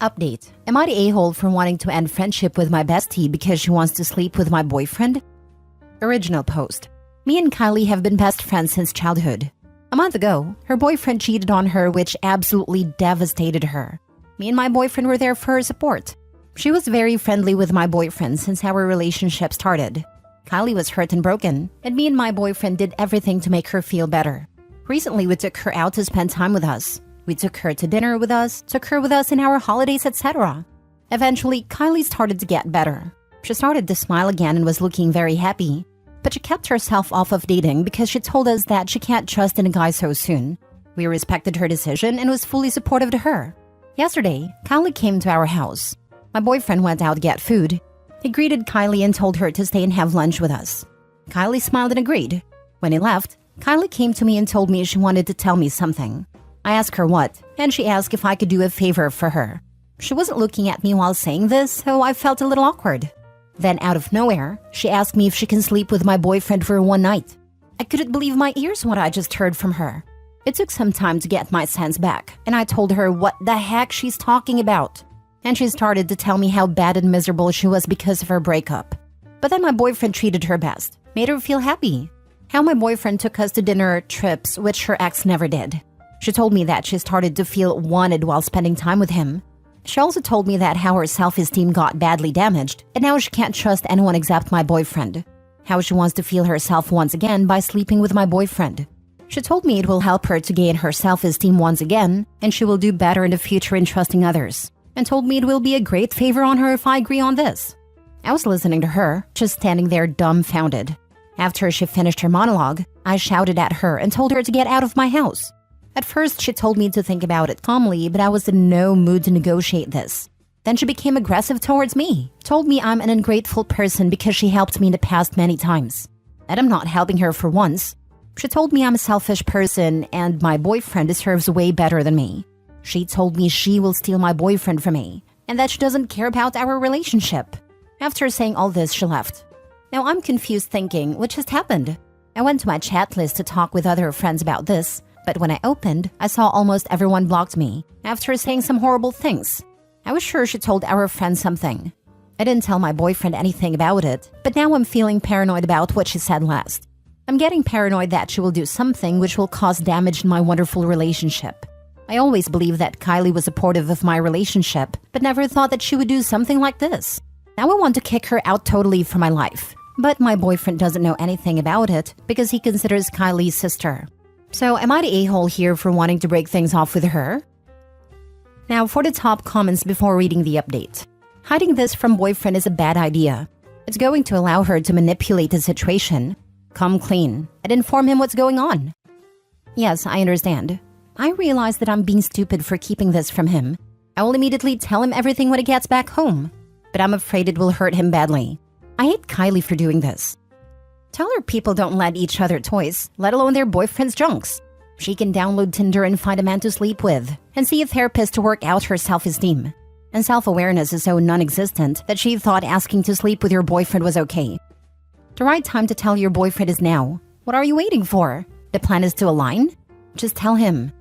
Update. Am I the a-hole for wanting to end friendship with my bestie because she wants to sleep with my boyfriend? Original post. Me and Kylie have been best friends since childhood. A month ago, her boyfriend cheated on her, which absolutely devastated her. Me and my boyfriend were there for her support. She was very friendly with my boyfriend since our relationship started. Kylie was hurt and broken, and me and my boyfriend did everything to make her feel better. Recently, we took her out to spend time with us. We took her to dinner with us, took her with us in our holidays, etc. Eventually, Kylie started to get better. She started to smile again and was looking very happy. But she kept herself off of dating because she told us that she can't trust in a guy so soon. We respected her decision and was fully supportive to her. Yesterday, Kylie came to our house. My boyfriend went out to get food. He greeted Kylie and told her to stay and have lunch with us. Kylie smiled and agreed. When he left, Kylie came to me and told me she wanted to tell me something. I asked her what, and she asked if I could do a favor for her. She wasn't looking at me while saying this, so I felt a little awkward. Then out of nowhere, she asked me if she can sleep with my boyfriend for one night. I couldn't believe my ears what I just heard from her. It took some time to get my sense back, and I told her what the heck she's talking about. And she started to tell me how bad and miserable she was because of her breakup. But then my boyfriend treated her best, made her feel happy. How my boyfriend took us to dinner trips, which her ex never did. She told me that she started to feel wanted while spending time with him. She also told me that how her self-esteem got badly damaged, and now she can't trust anyone except my boyfriend. How she wants to feel herself once again by sleeping with my boyfriend. She told me it will help her to gain her self-esteem once again, and she will do better in the future in trusting others. And told me it will be a great favor on her if I agree on this. I was listening to her, just standing there dumbfounded. After she finished her monologue, I shouted at her and told her to get out of my house. At first, she told me to think about it calmly, but I was in no mood to negotiate this. Then she became aggressive towards me, told me I'm an ungrateful person because she helped me in the past many times. That I'm not helping her for once. She told me I'm a selfish person and my boyfriend deserves way better than me. She told me she will steal my boyfriend from me, and that she doesn't care about our relationship. After saying all this, she left. Now I'm confused thinking, what just happened? I went to my chat list to talk with other friends about this, but when I opened, I saw almost everyone blocked me after saying some horrible things. I was sure she told our friend something. I didn't tell my boyfriend anything about it, but now I'm feeling paranoid about what she said last. I'm getting paranoid that she will do something which will cause damage in my wonderful relationship. I always believed that Kylie was supportive of my relationship, but never thought that she would do something like this. Now I want to kick her out totally from my life. But my boyfriend doesn't know anything about it because he considers Kylie's sister. So am I the a-hole here for wanting to break things off with her? Now for the top comments before reading the update. Hiding this from boyfriend is a bad idea. It's going to allow her to manipulate the situation. Come clean and inform him what's going on. Yes, I understand. I realize that I'm being stupid for keeping this from him. I will immediately tell him everything when he gets back home. But I'm afraid it will hurt him badly. I hate Kylie for doing this. Tell her people don't lend each other toys, let alone their boyfriend's junks. She can download Tinder and find a man to sleep with, and see a therapist to work out her self-esteem. And self-awareness is so non-existent that she thought asking to sleep with your boyfriend was okay. The right time to tell your boyfriend is now. What are you waiting for? The plan is to align? Just tell him.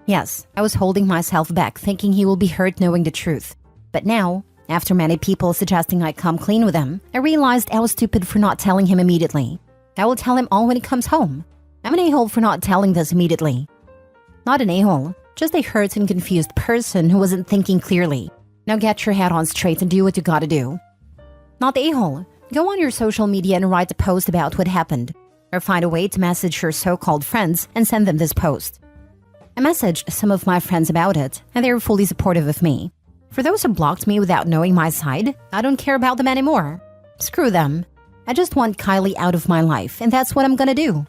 Yes, I was holding myself back thinking he will be hurt knowing the truth. But now, after many people suggesting I come clean with him, I realized I was stupid for not telling him immediately. I will tell him all when he comes home. I'm an a-hole for not telling this immediately. Not an a-hole, just a hurt and confused person who wasn't thinking clearly. Now get your head on straight and do what you gotta do. Not the a-hole. Go on your social media and write a post about what happened. Or find a way to message your so-called friends and send them this post. I messaged some of my friends about it, and they were fully supportive of me. For those who blocked me without knowing my side, I don't care about them anymore. Screw them. I just want Kylie out of my life, and that's what I'm gonna do.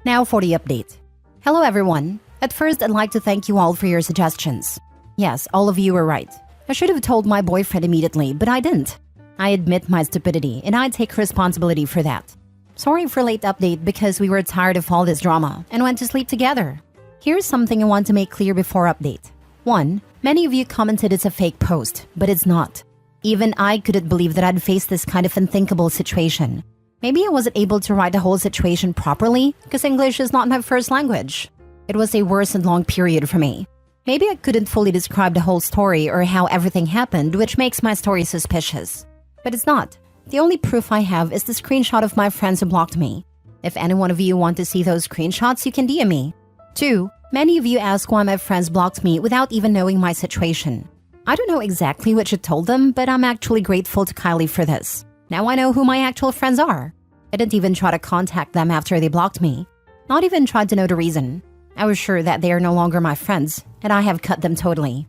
Now for the update. Hello everyone. At first, I'd like to thank you all for your suggestions. Yes, all of you were right. I should have told my boyfriend immediately, but I didn't. I admit my stupidity, and I take responsibility for that. Sorry for late update because we were tired of all this drama and went to sleep together. Here's something I want to make clear before update. 1. Many of you commented it's a fake post, but it's not. Even I couldn't believe that I'd face this kind of unthinkable situation. Maybe I wasn't able to write the whole situation properly because English is not my first language. It was a worse and long period for me. Maybe I couldn't fully describe the whole story or how everything happened, which makes my story suspicious. But it's not. The only proof I have is the screenshot of my friends who blocked me. If any one of you want to see those screenshots, you can DM me. 2. Many of you ask why my friends blocked me without even knowing my situation. I don't know exactly what you told them, but I'm actually grateful to Kylie for this. Now I know who my actual friends are. I didn't even try to contact them after they blocked me. Not even tried to know the reason. I was sure that they are no longer my friends, and I have cut them totally.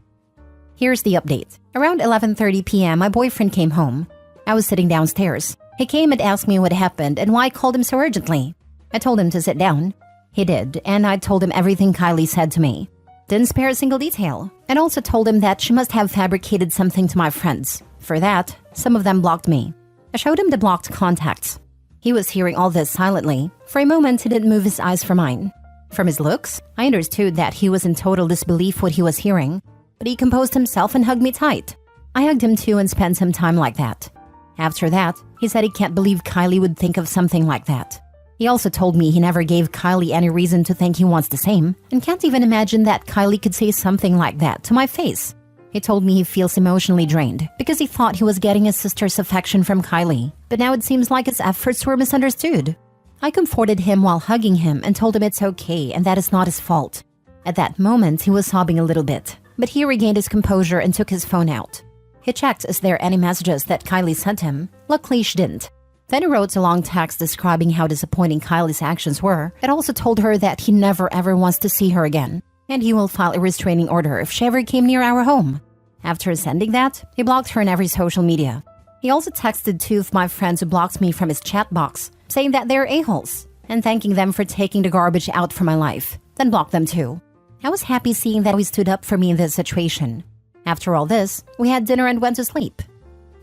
Here's the update. Around 11:30 p.m., my boyfriend came home. I was sitting downstairs. He came and asked me what happened and why I called him so urgently. I told him to sit down. He did, and I told him everything Kylie said to me. Didn't spare a single detail, and also told him that she must have fabricated something to my friends. For that, some of them blocked me. I showed him the blocked contacts. He was hearing all this silently. For a moment, he didn't move his eyes from mine. From his looks, I understood that he was in total disbelief what he was hearing, but he composed himself and hugged me tight. I hugged him too and spent some time like that. After that, he said he can't believe Kylie would think of something like that. He also told me he never gave Kylie any reason to think he wants the same, and can't even imagine that Kylie could say something like that to my face. He told me he feels emotionally drained because he thought he was getting his sister's affection from Kylie, but now it seems like his efforts were misunderstood. I comforted him while hugging him and told him it's okay and that it's not his fault. At that moment, he was sobbing a little bit, but he regained his composure and took his phone out. He checked is there any messages that Kylie sent him. Luckily, she didn't. Then he wrote a long text describing how disappointing Kylie's actions were, and also told her that he never ever wants to see her again, and he will file a restraining order if she ever came near our home. After sending that, he blocked her on every social media. He also texted 2 of my friends who blocked me from his chat box, saying that they're a-holes, and thanking them for taking the garbage out from my life, then blocked them too. I was happy seeing that he stood up for me in this situation. After all this, we had dinner and went to sleep.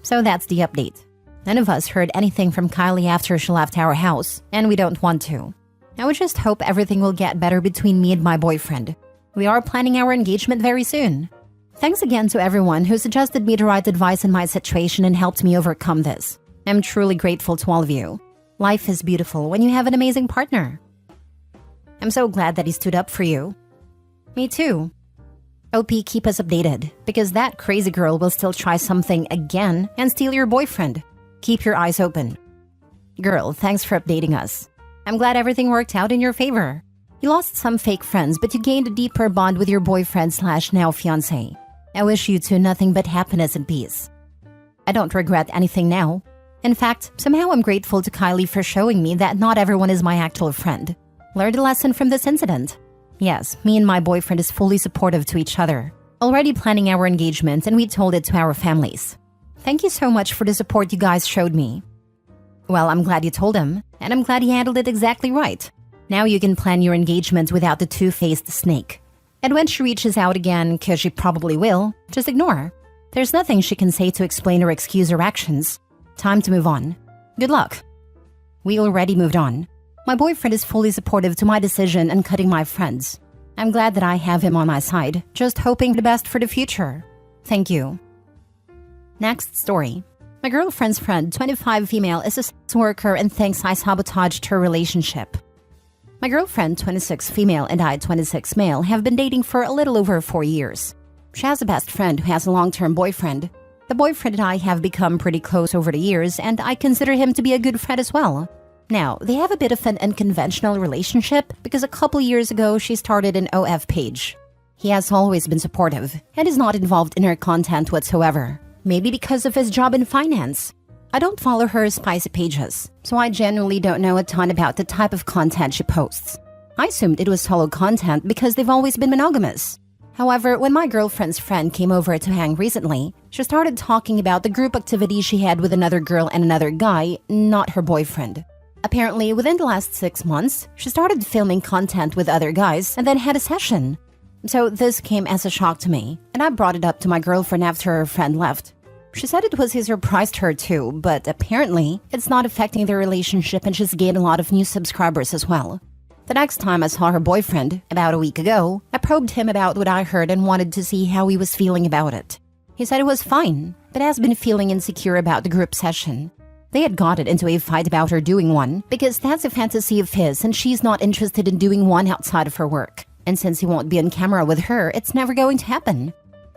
So that's the update. None of us heard anything from Kylie after she left our house, and we don't want to. I would just hope everything will get better between me and my boyfriend. We are planning our engagement very soon. Thanks again to everyone who suggested me the right advice in my situation and helped me overcome this. I'm truly grateful to all of you. Life is beautiful when you have an amazing partner. I'm so glad that he stood up for you. Me too. OP, keep us updated, because that crazy girl will still try something again and steal your boyfriend. Keep your eyes open. Girl, thanks for updating us. I'm glad everything worked out in your favor. You lost some fake friends, but you gained a deeper bond with your boyfriend/now fiancé. I wish you two nothing but happiness and peace. I don't regret anything now. In fact, somehow I'm grateful to Kylie for showing me that not everyone is my actual friend. Learned a lesson from this incident. Yes, me and my boyfriend is fully supportive to each other. Already planning our engagement, and we told it to our families. Thank you so much for the support you guys showed me. Well, I'm glad you told him, and I'm glad he handled it exactly right. Now you can plan your engagement without the two-faced snake. And when she reaches out again, cause she probably will, just ignore. There's nothing she can say to explain or excuse her actions. Time to move on. Good luck. We already moved on. My boyfriend is fully supportive to my decision and cutting my friends. I'm glad that I have him on my side, just hoping the best for the future. Thank you. Next story. My girlfriend's friend, 25 female, is a sex worker and thinks I sabotaged her relationship. My girlfriend, 26 female, and I, 26 male, have been dating for a little over 4 years. She has a best friend who has a long-term boyfriend. The boyfriend and I have become pretty close over the years, and I consider him to be a good friend as well. Now, they have a bit of an unconventional relationship because a couple years ago she started an OF page. He has always been supportive and is not involved in her content whatsoever. Maybe because of his job in finance. I don't follow her spicy pages, so I genuinely don't know a ton about the type of content she posts. I assumed it was solo content because they've always been monogamous. However, when my girlfriend's friend came over to hang recently, she started talking about the group activity she had with another girl and another guy, not her boyfriend. Apparently, within the last 6 months, she started filming content with other guys and then had a session. So this came as a shock to me, and I brought it up to my girlfriend after her friend left. She said it was a surprise to her too, but apparently, it's not affecting their relationship and she's gained a lot of new subscribers as well. The next time I saw her boyfriend, about a week ago, I probed him about what I heard and wanted to see how he was feeling about it. He said it was fine, but has been feeling insecure about the group session. They had gotten into a fight about her doing one, because that's a fantasy of his and she's not interested in doing one outside of her work. And since he won't be on camera with her, it's never going to happen.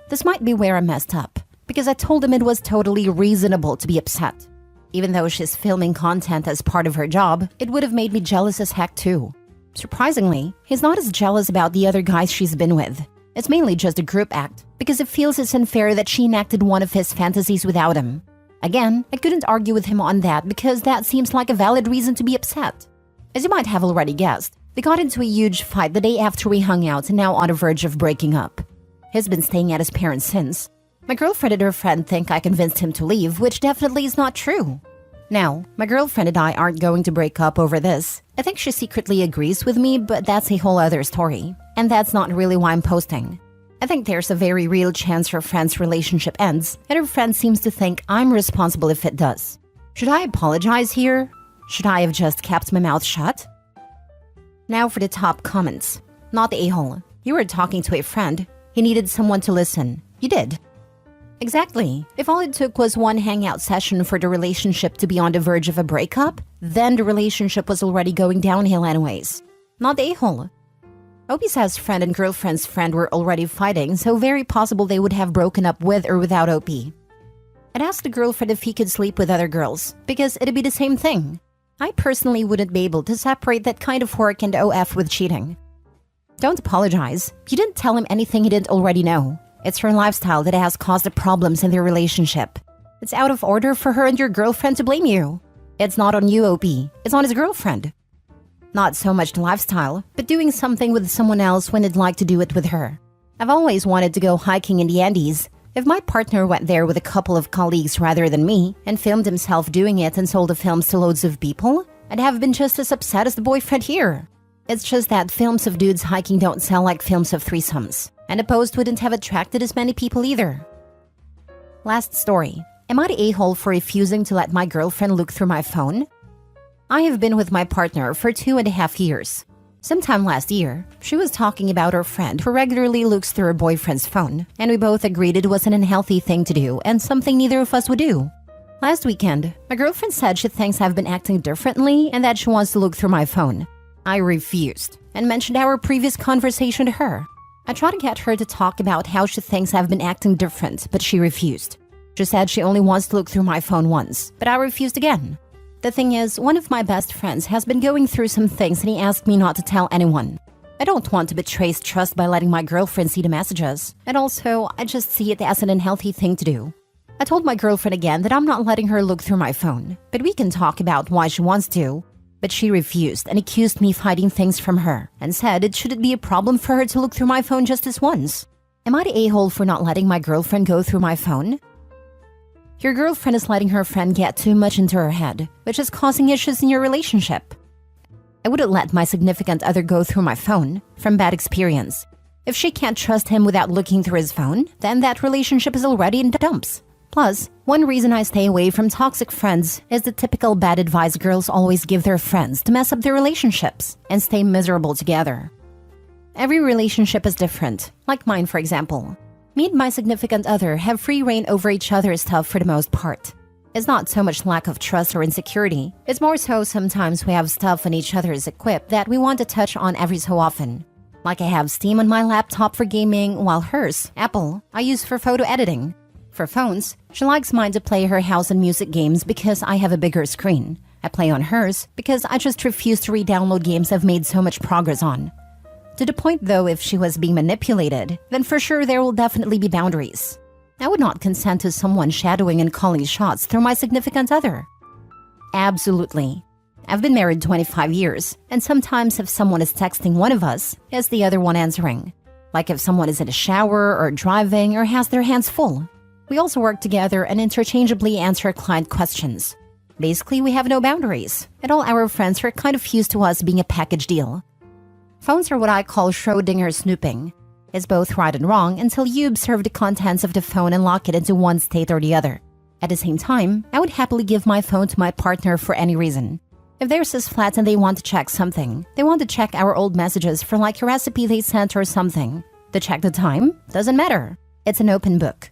This might be where I messed up, because I told him it was totally reasonable to be upset. Even though she's filming content as part of her job, it would have made me jealous as heck too. Surprisingly, he's not as jealous about the other guys she's been with. It's mainly just a group act, because it feels it's unfair that she enacted one of his fantasies without him. Again, I couldn't argue with him on that because that seems like a valid reason to be upset. As you might have already guessed, they got into a huge fight the day after we hung out and now on the verge of breaking up. He's been staying at his parents since. My girlfriend and her friend think I convinced him to leave, which definitely is not true. Now, my girlfriend and I aren't going to break up over this. I think she secretly agrees with me, but that's a whole other story. And that's not really why I'm posting. I think there's a very real chance her friend's relationship ends, and her friend seems to think I'm responsible if it does. Should I apologize here? Should I have just kept my mouth shut? Now for the top comments. Not the a-hole. You were talking to a friend. He needed someone to listen. You did. Exactly. If all it took was one hangout session for the relationship to be on the verge of a breakup, then the relationship was already going downhill anyways. Not the a-hole. Opie says friend and girlfriend's friend were already fighting, so very possible they would have broken up with or without Opie. I'd ask the girlfriend if he could sleep with other girls, because it'd be the same thing. I personally wouldn't be able to separate that kind of work and OF with cheating. Don't apologize. You didn't tell him anything he didn't already know. It's her lifestyle that has caused the problems in their relationship. It's out of order for her and your girlfriend to blame you. It's not on you, Opie. It's on his girlfriend. Not so much the lifestyle, but doing something with someone else when he'd like to do it with her. I've always wanted to go hiking in the Andes. If my partner went there with a couple of colleagues rather than me, and filmed himself doing it and sold the films to loads of people, I'd have been just as upset as the boyfriend here. It's just that films of dudes hiking don't sell like films of threesomes, and a post wouldn't have attracted as many people either. Last story. Am I the a-hole for refusing to let my girlfriend look through my phone? I have been with my partner for 2.5 years. Sometime last year, she was talking about her friend who regularly looks through her boyfriend's phone, and we both agreed it was an unhealthy thing to do and something neither of us would do. Last weekend, my girlfriend said she thinks I've been acting differently and that she wants to look through my phone. I refused and mentioned our previous conversation to her. I tried to get her to talk about how she thinks I've been acting different, but she refused. She said she only wants to look through my phone once, but I refused again. The thing is, one of my best friends has been going through some things and he asked me not to tell anyone. I don't want to betray his trust by letting my girlfriend see the messages, and also, I just see it as an unhealthy thing to do. I told my girlfriend again that I'm not letting her look through my phone, but we can talk about why she wants to. But she refused and accused me of hiding things from her, and said it shouldn't be a problem for her to look through my phone just this once. Am I the a-hole for not letting my girlfriend go through my phone? Your girlfriend is letting her friend get too much into her head, which is causing issues in your relationship. I wouldn't let my significant other go through my phone, from bad experience. If she can't trust him without looking through his phone, then that relationship is already in the dumps. Plus, one reason I stay away from toxic friends is the typical bad advice girls always give their friends to mess up their relationships and stay miserable together. Every relationship is different, like mine for example. Me and my significant other have free reign over each other's stuff for the most part. It's not so much lack of trust or insecurity, it's more so sometimes we have stuff on each other's equip that we want to touch on every so often. Like I have Steam on my laptop for gaming, while hers, Apple, I use for photo editing. For phones, she likes mine to play her house and music games because I have a bigger screen. I play on hers because I just refuse to re-download games I've made so much progress on. To the point though, if she was being manipulated, then for sure there will definitely be boundaries. I would not consent to someone shadowing and calling shots through my significant other. Absolutely. I've been married 25 years, and sometimes if someone is texting one of us, is the other one answering. Like if someone is in a shower or driving or has their hands full. We also work together and interchangeably answer client questions. Basically, we have no boundaries, and all our friends are kind of used to us being a package deal. Phones are what I call Schrödinger snooping. It's both right and wrong until you observe the contents of the phone and lock it into one state or the other. At the same time, I would happily give my phone to my partner for any reason. If theirs is flat and they want to check something, they want to check our old messages for like a recipe they sent or something. To check the time, doesn't matter. It's an open book.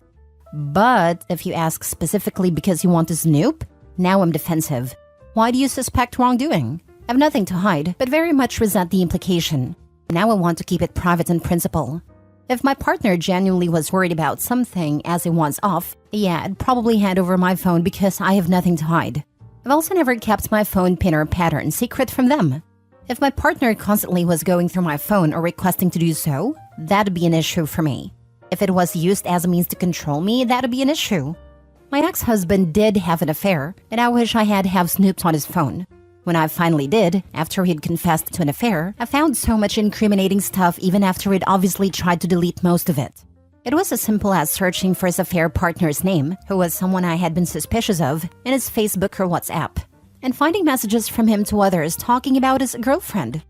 But if you ask specifically because you want to snoop, now I'm defensive. Why do you suspect wrongdoing? I've nothing to hide, but very much resent the implication. Now I want to keep it private in principle. If my partner genuinely was worried about something as a once-off, yeah, I'd probably hand over my phone because I have nothing to hide. I've also never kept my phone pin or pattern secret from them. If my partner constantly was going through my phone or requesting to do so, that'd be an issue for me. If it was used as a means to control me, that'd be an issue. My ex-husband did have an affair, and I wish I had have snooped on his phone. When I finally did, after he'd confessed to an affair, I found so much incriminating stuff even after he'd obviously tried to delete most of it. It was as simple as searching for his affair partner's name, who was someone I had been suspicious of, in his Facebook or WhatsApp, and finding messages from him to others talking about his girlfriend.